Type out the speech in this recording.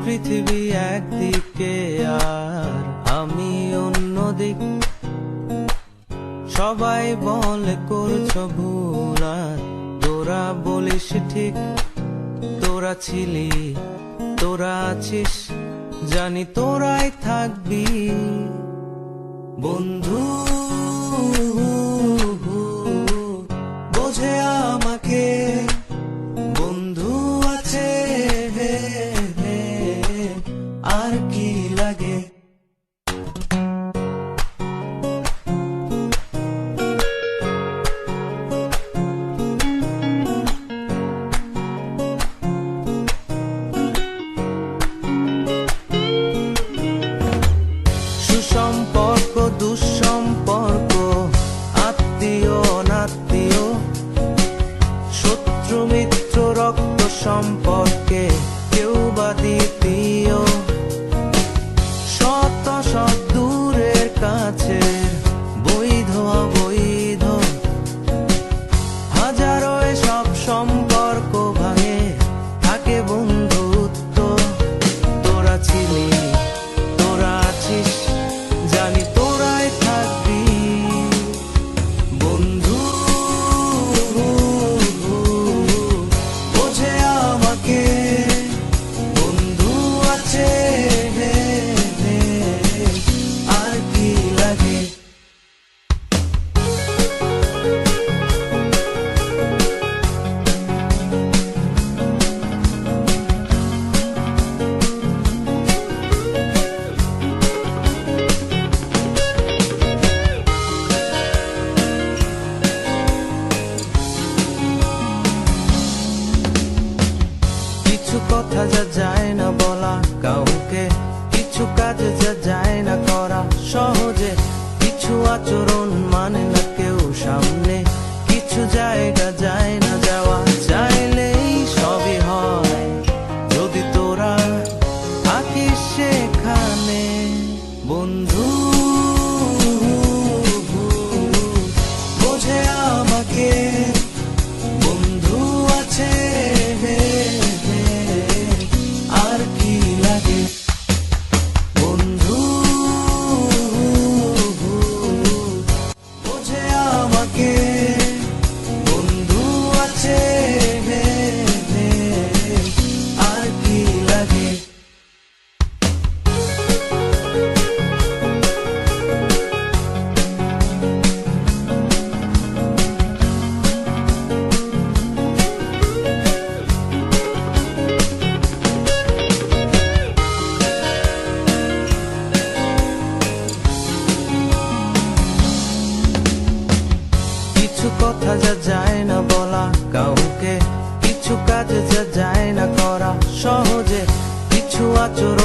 পৃথিবী একদিকে আর আমি অন্যদিক। সবাই বলে করছো ভুল আর তোরা বলিস ঠিক। তোরা ছিলি, তোরা আছিস, জানি তোরাই থাকবি বন্ধু। বোঝে আমাকে বন্ধু আছে, আর কি লাগে। সুসম্পর্ক দুঃসম্পর্ক, আত্মীয় অনাত্মীয়, শত্রু মিত্র রক্ত সম্পর্কে কেউ বা দ্বিতীয়। শত শত দূরের কাছে, বৈধ অবৈধ, হাজারো সব সম্পর্ক ভাঙে, থাকে বন্ধুত্ব। তোরা ছিলি, তোরা আছিস, জানি তোরাই থাকবি বন্ধু। বোঝে আমাকে বন্ধু আছে, আর কি লাগে। কিছু কথা যা যায় না বলা কাউকে, কিছু কাজ যা যায় না করা সহজে, কিছু আচরণ মানে না কেউ সামনে, কিছু জায়গা যায় না যাওয়া, চাইলেই সবই হয় যদি তোরা থাকিস সেখানে বন্ধু। বোঝে আমাকে বন্ধু আছে, আর কি লাগে বন্ধু। বোঝে আমাকে বন্ধু আছে, আর কি লাগে। কিছু কথা যা যায় না বলা কাউকে, কিছু কাজ যা যায় না করা সহজে, কিছু আচরণ